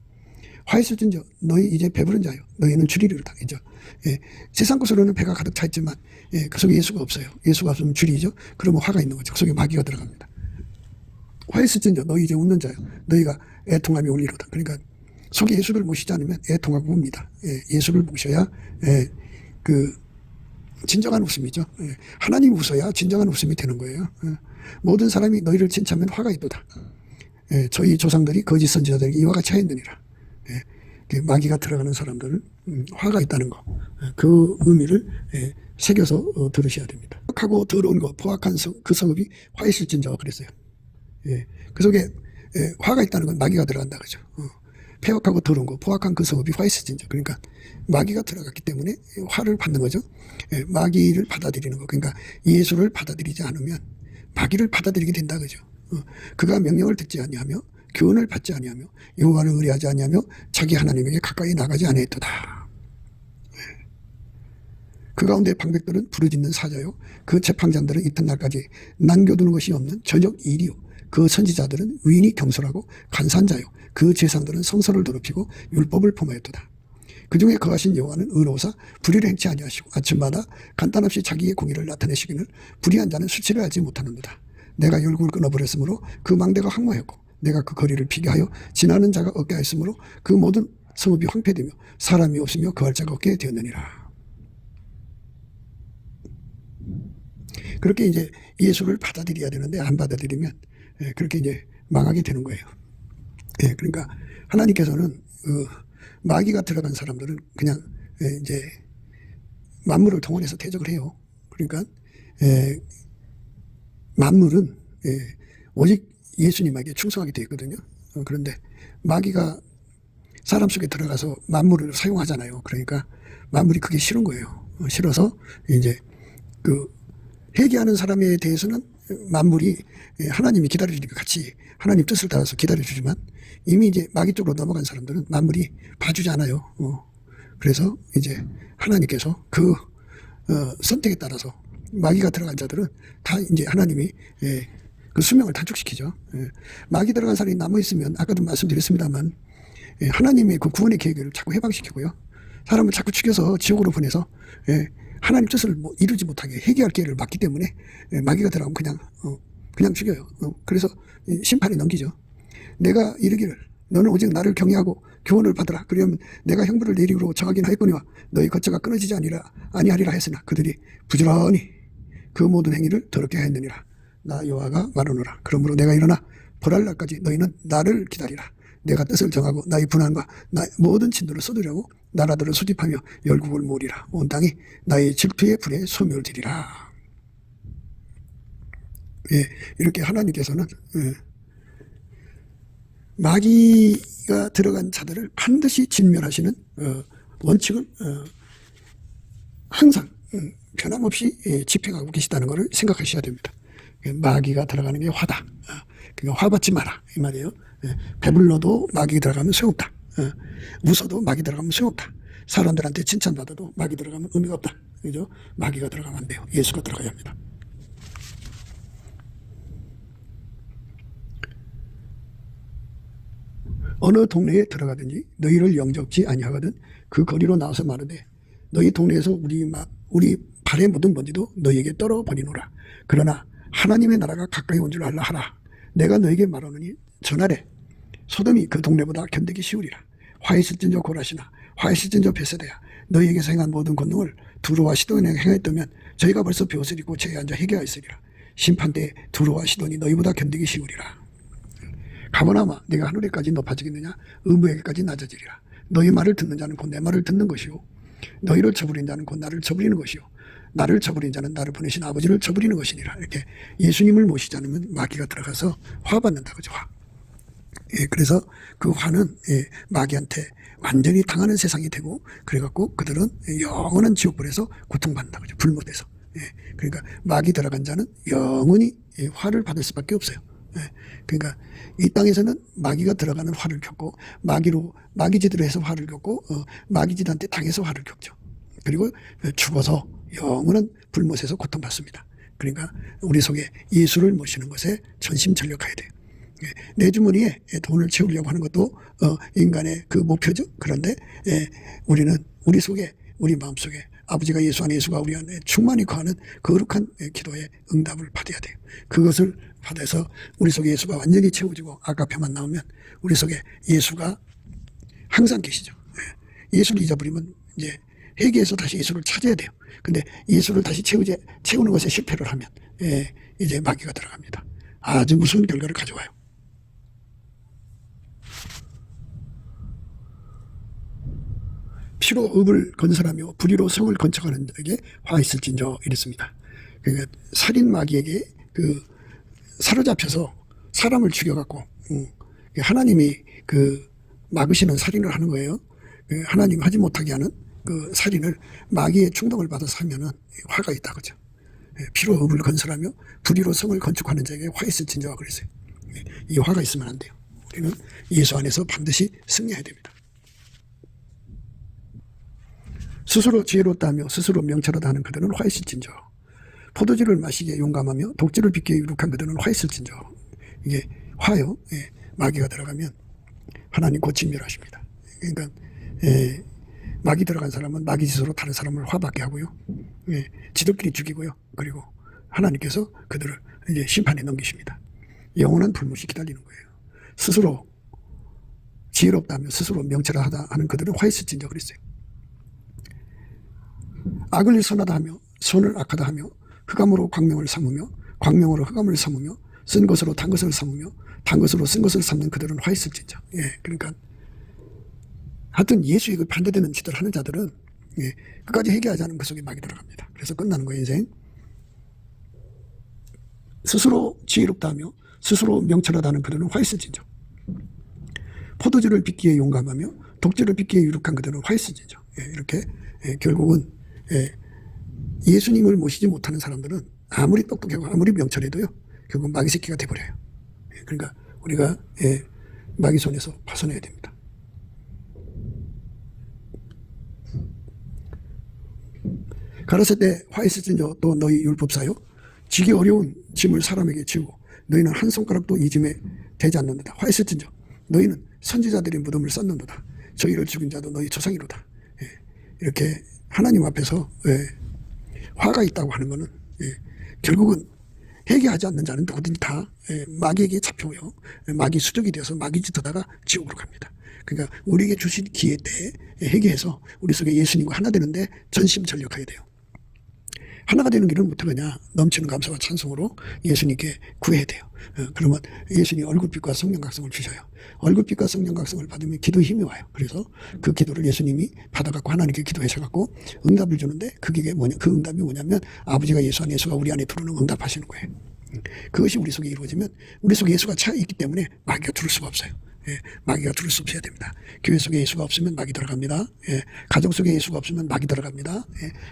A: 화 있을진저 너희 이제 배부른 자요 너희는 주리로다. 이죠. 세상 것으로는 배가 가득 차 있지만 그 속에 예수가 없어요. 예수가 없으면 주리죠. 그러면 화가 있는 거죠. 그 속에 마귀가 들어갑니다. 화 있을진저 너희 이제 웃는 자요 너희가 애통하며 울리로다. 그러니까 속에 예수를 모시지 않으면 애통하고 웁니다. 예수를 모셔야 그 진정한 웃음이죠. 하나님 웃어야 진정한 웃음이 되는 거예요. 모든 사람이 너희를 칭찬하면 화가 있도다. 저희 조상들이 거짓 선지자들에게 이와 같이 하였느니라. 마귀가 들어가는 사람들은 화가 있다는 거, 그 의미를 새겨서 들으셔야 됩니다. 하고 더러운 거, 포악한 그 성읍이 화 있을진저 그랬어요. 그 속에 화가 있다는 건 마귀가 들어간다 그죠. 폐역하고 더러운 거, 포악한 그 성읍이 화 있을진저. 그러니까 마귀가 들어갔기 때문에 화를 받는 거죠. 마귀를 받아들이는 거. 그러니까 예수를 받아들이지 않으면 마귀를 받아들이게 된다 그죠. 그가 명령을 듣지 아니하며 교훈을 받지 아니하며 여호와를 의뢰하지 아니하며 자기 하나님에게 가까이 나가지 아니했도다. 그 가운데 방백들은 부르짖는 사자요 그 재판장들은 이튿날까지 남겨두는 것이 없는 저녁 일이요 그 선지자들은 위인이 경솔하고 간산자요 그 제사장들은 성서를 더럽히고 율법을 범하였도다. 그 중에 거하신 여호와는 의로우사 불의를 행치 아니하시고 아침마다 간단없이 자기의 공의를 나타내시기는 불의한 자는 수치를 알지 못하는도다. 내가 열국을 끊어버렸으므로 그 망대가 황무하였고 내가 그 거리를 비게 하여 지나는 자가 없게 하였으므로 그 모든 성읍이 황폐되며 사람이 없으며 거할 자가 없게 되었느니라. 그렇게 이제 예수를 받아들여야 되는데 안 받아들이면 그렇게 이제 망하게 되는 거예요. 그러니까 하나님께서는 마귀가 들어간 사람들은 그냥 이제 만물을 동원해서 대적을 해요. 그러니까 만물은 오직 예수님에게 충성하게 되어 있거든요. 그런데 마귀가 사람 속에 들어가서 만물을 사용하잖아요. 그러니까 만물이 그게 싫은 거예요. 싫어서 이제 그 회개하는 사람에 대해서는 만물이 하나님이 기다려주니까 같이 하나님 뜻을 따라서 기다려주지만 이미 이제 마귀 쪽으로 넘어간 사람들은 만물이 봐주지 않아요. 그래서 이제 하나님께서 그 선택에 따라서 마귀가 들어간 자들은 다 이제 하나님이 그 수명을 단축시키죠. 마귀 들어간 사람이 남아있으면 아까도 말씀드렸습니다만 하나님의 그 구원의 계획을 자꾸 해방시키고요. 사람을 자꾸 죽여서 지옥으로 보내서 하나님 뜻을 이루지 못하게 회개할 기회를 막기 때문에 마귀가 들어가면 그냥 죽여요. 그래서 심판에 넘기죠. 내가 이르기를 너는 오직 나를 경외하고 교훈을 받으라. 그러면 내가 형벌을 내리로 정하긴 하였거니와 너희 거처가 끊어지지 아니하리라 했으나 그들이 부지런히 그 모든 행위를 더럽게 하였느니라. 나 여호와가 말하노라. 그러므로 내가 일어나 벌할 날까지 너희는 나를 기다리라. 내가 뜻을 정하고 나의 분한과 나의 모든 진노를 쏟으려고 나라들을 수집하며 열국을 모으리라. 온 땅이 나의 질투의 불에 소멸되리라. 예, 이렇게 하나님께서는 마귀가 들어간 자들을 반드시 진멸하시는 원칙을 항상 변함없이 집행하고 계시다는 것을 생각하셔야 됩니다. 마귀가 들어가는 게 화다. 그러니까 화 받지 마라 이 말이에요. 배불러도 마귀 들어가면 소용없다. 웃어도 마귀 들어가면 소용없다. 사람들한테 칭찬받아도 마귀 들어가면 의미가 없다. 그죠? 마귀가 들어가면 안 돼요. 예수가 들어가야 합니다. 어느 동네에 들어가든지 너희를 영접지 아니하거든 그 거리로 나와서 말하되 너희 동네에서 우리 발에 묻은 먼지도 너희에게 떨어버리노라. 그러나 하나님의 나라가 가까이 온 줄 알라 하라. 내가 너에게 말하노니 전날에 소돔이 그 동네보다 견디기 쉬우리라. 화 있을진저 고라시나 화 있을진저 베세다야 너희에게서 행한 모든 권능을 두로와 시돈에 행했다면 저희가 벌써 벼슬 입고 제에 앉아 회개하였으리라. 심판대에 두로와 시돈이 너희보다 견디기 쉬우리라. 가버나마 네가 하늘에까지 높아지겠느냐 의무에게까지 낮아지리라. 너희 말을 듣는 자는 곧 내 말을 듣는 것이요 너희를 저버린 자는 곧 나를 저버리는 것이요 나를 저버린 자는 나를 보내신 아버지를 저버리는 것이니라. 이렇게 예수님을 모시지 않으면 마귀가 들어가서 화 받는다 그죠. 화. 예, 그래서 그 화는 마귀한테 완전히 당하는 세상이 되고 그래갖고 그들은 영원한 지옥불에서 고통받는다 그죠. 불못에서. 예, 그러니까 마귀 들어간 자는 영원히 화를 받을 수밖에 없어요. 그러니까 이 땅에서는 마귀가 들어가는 화를 겪고 마귀지대로 해서 화를 겪고 마귀지한테 당해서 화를 겪죠. 그리고 죽어서 영원한 불못에서 고통받습니다. 그러니까 우리 속에 예수를 모시는 것에 전심전력해야 돼요. 내 주머니에 돈을 채우려고 하는 것도 인간의 그 목표죠. 그런데 우리는 우리 속에 우리 마음속에 아버지가 예수 안에 예수가 우리 안에 충만히 거하는 거룩한 기도의 응답을 받아야 돼요. 그것을 받아서 우리 속에 예수가 완전히 채워지고 아까표만 나오면 우리 속에 예수가 항상 계시죠. 예수를 잊어버리면 이제 회개해서 다시 예수를 찾아야 돼요. 근데 예수를 다시 채우는 것에 실패를 하면 이제 마귀가 들어갑니다. 아주 무서운 결과를 가져와요. 피로 업을 건설하며 불의로 성을 건축하는 자에게 화 있을진저 이랬습니다. 그러니까 살인 마귀에게 사로잡혀서 사람을 죽여갖고 하나님이 막으시는 살인을 하는 거예요. 하나님이 하지 못하게 하는 그 살인을 마귀의 충동을 받아서 하면은 화가 있다 그죠. 피로 업을 건설하며 불의로 성을 건축하는 자에게 화 있을진저 그랬어요. 이 화가 있으면 안 돼요. 우리는 예수 안에서 반드시 승리해야 됩니다. 스스로 지혜롭다며 스스로 명철하다 하는 그들은 화 있을진저. 포도주를 마시기에 용감하며 독주를 빚기에 유력한 그들은 화 있을진저. 이게 화요. 마귀가 들어가면 하나님 곧 진멸하십니다. 그러니까 마귀 들어간 사람은 마귀 짓으로 다른 사람을 화받게 하고요. 지들끼리 죽이고요. 그리고 하나님께서 그들을 이제 심판에 넘기십니다. 영원한 불못이 기다리는 거예요. 스스로 지혜롭다며 스스로 명철하다 하는 그들은 화 있을진저 그랬어요. 악을 선하다 하며 선을 악하다 하며 흑암으로 광명을 삼으며 광명으로 흑암을 삼으며 쓴 것으로 단 것을 삼으며 단 것으로 쓴 것을 삼는 그들은 화 있을진저. 그러니까 하여튼 예수에 반대되는 짓을 하는 자들은 끝까지 회개하지 않으면 그 속에 마귀 들어갑니다. 그래서 끝나는 거예요 인생. 스스로 지혜롭다 하며 스스로 명철하다는 그들은 화 있을진저. 포도주를 빚기에 용감하며 독주를 빚기에 유력한 그들은 화 있을진저. 이렇게 결국은 예수님을 모시지 못하는 사람들은 아무리 똑똑하고 아무리 명철해도요 결국 마귀 새끼가 돼버려요. 그러니까 우리가 마귀 손에서 벗어나야 됩니다. 가라사 때 화 있을진저 또 너희 율법사요 지기 어려운 짐을 사람에게 지우고 너희는 한 손가락도 이 짐에 대지 않는도다. 화 있을진저 너희는 선지자들의 무덤을 쌓는도다. 저희를 죽인 자도 너희 조상이로다. 이렇게 하나님 앞에서 화가 있다고 하는 것은 결국은 회개하지 않는 자는 누구든지 다 마귀에게 잡혀요. 마귀 수적이 되어서 마귀 짓하다가 지옥으로 갑니다. 그러니까 우리에게 주신 기회 때 회개해서 우리 속에 예수님과 하나 되는데 전심전력해야 돼요. 하나가 되는 길은 어떡하냐? 넘치는 감사와 찬송으로 예수님께 구해야 돼요. 그러면 예수님 얼굴빛과 성령각성을 주셔요. 얼굴빛과 성령각성을 받으면 기도 힘이 와요. 그래서 그 기도를 예수님이 받아갖고 하나님께 기도하셔갖고 응답을 주는데 그게 뭐냐? 그 응답이 뭐냐면 아버지가 예수 안에 예수가 우리 안에 들어오는 응답하시는 거예요. 그것이 우리 속에 이루어지면 우리 속에 예수가 차 있기 때문에 마귀가 들을 수가 없어요. 마귀가 들을 수 없어야 됩니다. 교회 속에 예수가 없으면 마귀 들어갑니다. 가정 속에 예수가 없으면 마귀 들어갑니다.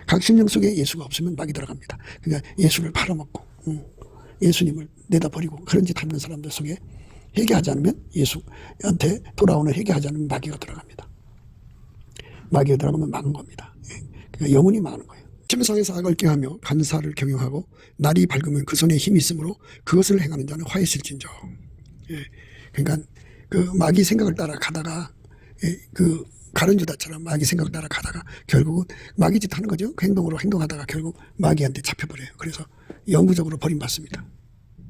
A: 각 심령 속에 예수가 없으면 마귀 들어갑니다. 그러니까 예수를 팔아먹고 예수님을 내다 버리고 그런 짓 하는 사람들 속에 회개하지 않으면 예수한테 돌아오는 회개하지 않으면 마귀가 들어갑니다. 마귀가 들어가면 망한 겁니다. 그러니까 영혼이 망하는 거예요. 세상에서 악을 꾀하며 간사를 경영하고 날이 밝으면 그 손에 힘이 있으므로 그것을 행하는 자는 화했을진저. 그러니까 그 마귀 생각을 따라 가다가 그 가룟유다처럼 마귀 생각을 따라 가다가 결국은 마귀 짓 하는 거죠. 그 행동으로 행동하다가 결국 마귀한테 잡혀버려요. 그래서 영구적으로 버림받습니다.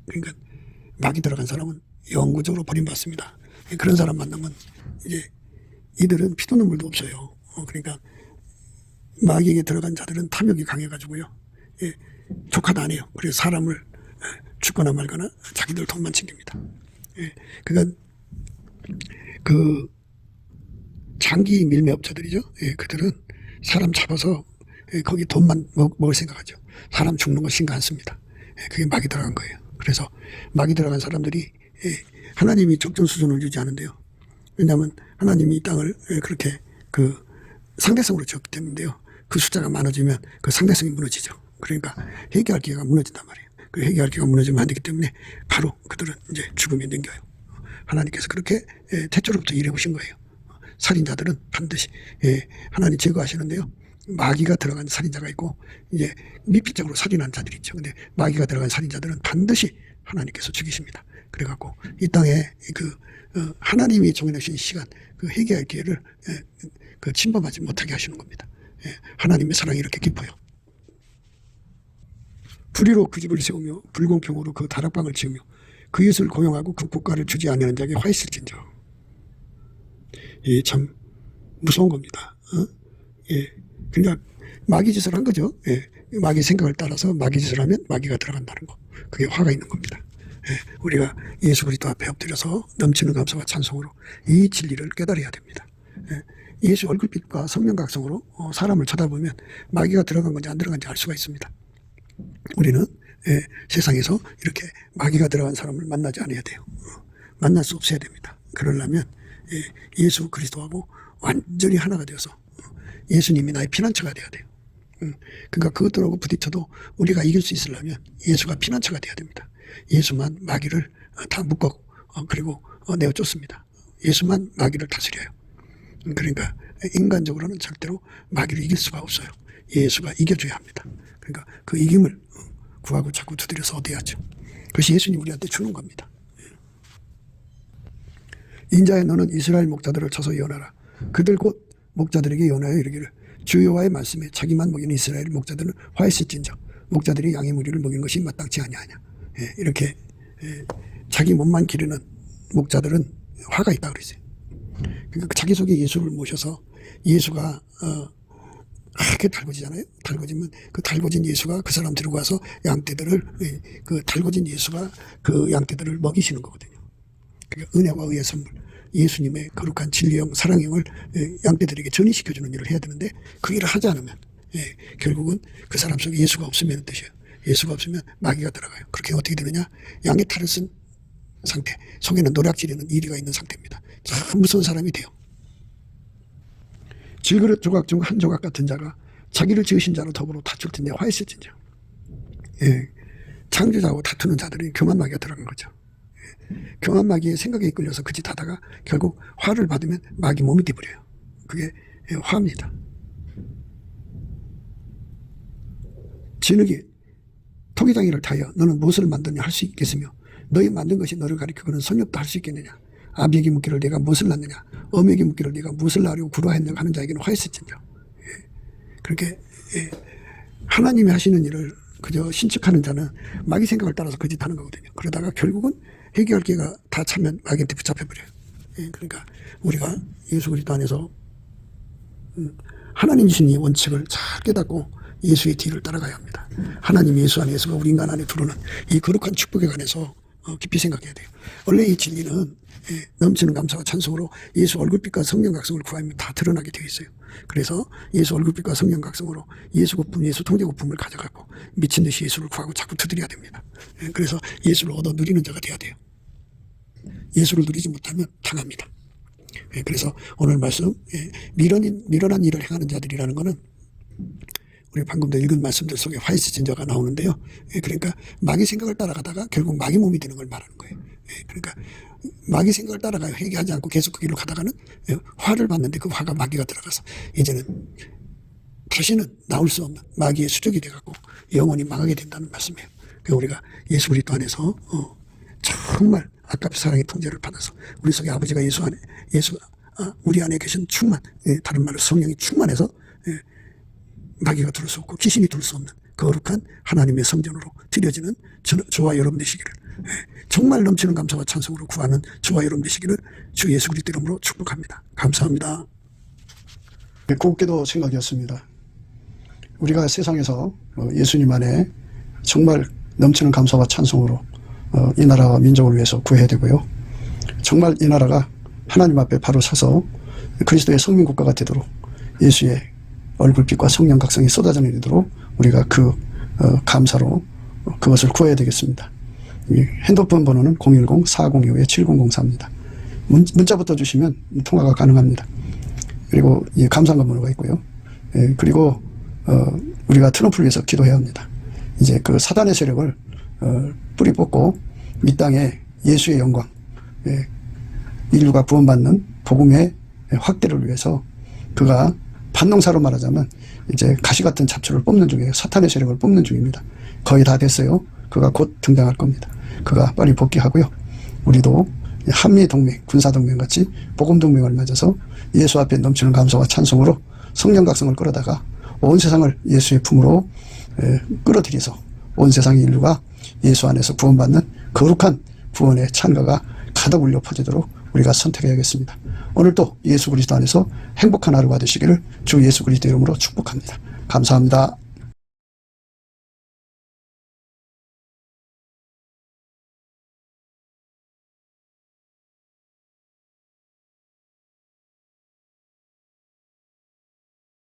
A: 그러니까 마귀 들어간 사람은 영구적으로 버림받습니다. 그런 사람 만나면 이제 이들은 피도 눈물도 없어요. 그러니까 마귀에게 들어간 자들은 탐욕이 강해가지고요. 족하다 안 해요. 그래서 사람을 죽거나 말거나 자기들 돈만 챙깁니다. 그러니까 그 장기 밀매업자들이죠. 그들은 사람 잡아서 거기 돈만 먹을 생각하죠. 사람 죽는 거 신경 안 씁니다. 그게 마귀 들어간 거예요. 그래서 마귀 들어간 사람들이 하나님이 적정 수준을 유지하는데요. 왜냐하면 하나님이 이 땅을 그렇게 그 상대성으로 지었기 때문인데요. 그 숫자가 많아지면 그 상대성이 무너지죠. 그러니까 회개할 기회가 무너진단 말이에요. 그 회개할 기회가 무너지면 안 되기 때문에 바로 그들은 이제 죽음에 넘겨요. 하나님께서 그렇게 태초로부터 일해오신 거예요. 살인자들은 반드시 하나님 제거하시는데요. 마귀가 들어간 살인자가 있고 이제 미필적으로 살인한 자들이 있죠. 근데 마귀가 들어간 살인자들은 반드시 하나님께서 죽이십니다. 그래갖고 이 땅에 그 하나님이 정해놓으신 시간, 그 회개할 기회를 그 침범하지 못하게 하시는 겁니다. 하나님의 사랑이 이렇게 깊어요. 불의로 그 집을 세우며 불공평으로 그 다락방을 지으며 그 이웃을 고용하고 그 국가를 주지 아니하는 자에게 화했을진저. 참 무서운 겁니다. 그러니까 마귀 짓을 한 거죠. 마귀 생각을 따라서 마귀 짓을 하면 마귀가 들어간다는 거. 그게 화가 있는 겁니다. 우리가 예수 그리스도 앞에 엎드려서 넘치는 감사와 찬송으로 이 진리를 깨달아야 됩니다. 예수 얼굴빛과 성령각성으로 사람을 쳐다보면 마귀가 들어간 건지 안 들어간지 알 수가 있습니다. 우리는 세상에서 이렇게 마귀가 들어간 사람을 만나지 않아야 돼요. 만날 수 없어야 됩니다. 그러려면 예수 그리스도하고 완전히 하나가 되어서 예수님이 나의 피난처가 돼야 돼요. 그러니까 그것들하고 부딪혀도 우리가 이길 수 있으려면 예수가 피난처가 돼야 됩니다. 예수만 마귀를 다 묶어 그리고 내어 쫓습니다. 예수만 마귀를 다스려요. 그러니까 인간적으로는 절대로 마귀를 이길 수가 없어요. 예수가 이겨줘야 합니다. 그러니까 그 이김을 구하고 자꾸 두드려서 얻어야죠. 그것이 예수님 우리한테 주는 겁니다. 인자야 너는 이스라엘 목자들을 쳐서 예언하라. 그들 곧 목자들에게 예언하여 이르기를 주 여호와의 말씀에 자기만 먹이는 이스라엘 목자들은 화했을진저 목자들이 양의 무리를 먹이는 것이 마땅치 아니하냐. 이렇게 자기 몸만 기르는 목자들은 화가 있다 그러세요. 그러니까 자기 속에 예수를 모셔서 예수가 그렇게 달궈지잖아요. 달궈지면 그 달궈진 예수가 그 사람 들고 와서 양떼들을 그 달궈진 예수가 그 양떼들을 먹이시는 거거든요. 그러니까 은혜와 의의 선물, 예수님의 거룩한 진리형, 사랑형을 양떼들에게 전이시켜주는 일을 해야 되는데 그 일을 하지 않으면 결국은 그 사람 속에 예수가 없으면 뜻이에요. 예수가 없으면 마귀가 들어가요. 그렇게 어떻게 되느냐? 양의 탈을 쓴 상태, 속에는 노략질이는 이리가 있는 상태입니다. 참 무서운 사람이 돼요. 질그릇 조각 중 한 조각 같은 자가 자기를 지으신 자로 더불어 다툴 텐데 화했을진저. 창조자하고 다투는 자들이 교만마귀가 들어간 거죠. 교만마귀의 생각에 이끌려서 그 짓 하다가 결국 화를 받으면 마귀 몸이 돼버려요. 그게 화입니다. 진흙이 토기장이를 타여 너는 무엇을 만드냐 할 수 있겠으며 너희 만든 것이 너를 가리키고는 성욕도 할 수 있겠느냐. 아비에게 묻기를 내가 무엇을 낳느냐 어미에게 묻기를 내가 무엇을 낳으려고 구루하였느냐 하는 자에게는 화했을진저. 그렇게 하나님이 하시는 일을 그저 신측하는 자는 마귀 생각을 따라서 거짓하는 거거든요. 그러다가 결국은 회개할 기회가 다 차면 마귀한테 붙잡혀버려요. 예, 그러니까 우리가 예수 그리스도 안에서 하나님이신 이 원칙을 잘 깨닫고 예수의 뒤를 따라가야 합니다. 하나님 예수 안에 예수가 우리 인간 안에 들어오는 이 거룩한 축복에 관해서 깊이 생각해야 돼요. 원래 이 진리는 넘치는 감사와 찬송으로 예수 얼굴빛과 성령 각성을 구하면 다 드러나게 되어 있어요. 그래서 예수 얼굴빛과 성령 각성으로 예수 고품, 예수 통제 고품을 가져가고 미친 듯이 예수를 구하고 자꾸 두드려야 됩니다. 그래서 예수를 얻어 누리는 자가 돼야 돼요. 예수를 누리지 못하면 당합니다. 그래서 오늘 말씀 미련한 일을 행하는 자들이라는 것은 우리 방금도 읽은 말씀들 속에 화이트 진저가 나오는데요. 그러니까 마귀 생각을 따라가다가 결국 마귀 몸이 되는 걸 말하는 거예요. 그러니까 마귀 생각을 따라가 회개하지 않고 계속 그 길로 가다가는 화를 받는데 그 화가 마귀가 들어가서 이제는 다시는 나올 수 없는 마귀의 수적이 돼갖고 영원히 망하게 된다는 말씀이에요. 그러니까 우리가 예수 그리스도 안에서 정말 아깝게 사랑의 통제를 받아서 우리 속에 아버지가 예수 안에 우리 안에 계신 충만, 다른 말로 성령이 충만해서 마귀가 들을 수 없고 귀신이 들을 수 없는 거룩한 하나님의 성전으로 드려지는 저와 여러분 되시기를, 정말 넘치는 감사와 찬송으로 구하는 저와 여러분 되시기를 주 예수 그리스도 이름으로 축복합니다. 감사합니다. 곱게도 생각이었습니다. 우리가 세상에서 예수님 안에 정말 넘치는 감사와 찬송으로 이 나라와 민족을 위해서 구해야 되고요. 정말 이 나라가 하나님 앞에 바로 서서 그리스도의 성민국가가 되도록 예수의 얼굴빛과 성령 각성이 쏟아져 내리도록 우리가 그 감사로 그것을 구해야 되겠습니다. 핸드폰 번호는 010-4025-7004입니다. 문자부터 주시면 통화가 가능합니다. 그리고 이 감사한 번호가 있고요. 그리고 우리가 트럼프를 위해서 기도해야 합니다. 이제 그 사단의 세력을 뿌리 뽑고 이 땅에 예수의 영광, 인류가 구원받는 복음의 확대를 위해서 그가 반농사로 말하자면 이제 가시 같은 잡초를 뽑는 중이에요. 사탄의 세력을 뽑는 중입니다. 거의 다 됐어요. 그가 곧 등장할 겁니다. 그가 빨리 복귀하고요. 우리도 한미동맹, 군사동맹 같이 복음동맹을 맺어서 예수 앞에 넘치는 감사와 찬송으로 성령 각성을 끌어다가 온 세상을 예수의 품으로 끌어들여서 온 세상의 인류가 예수 안에서 구원받는 거룩한 구원의 찬가가 가득 울려 퍼지도록 우리가 선택해야겠습니다. 오늘도 예수 그리스도 안에서 행복한 하루가 되시기를 주 예수 그리스도 이름으로 축복합니다. 감사합니다.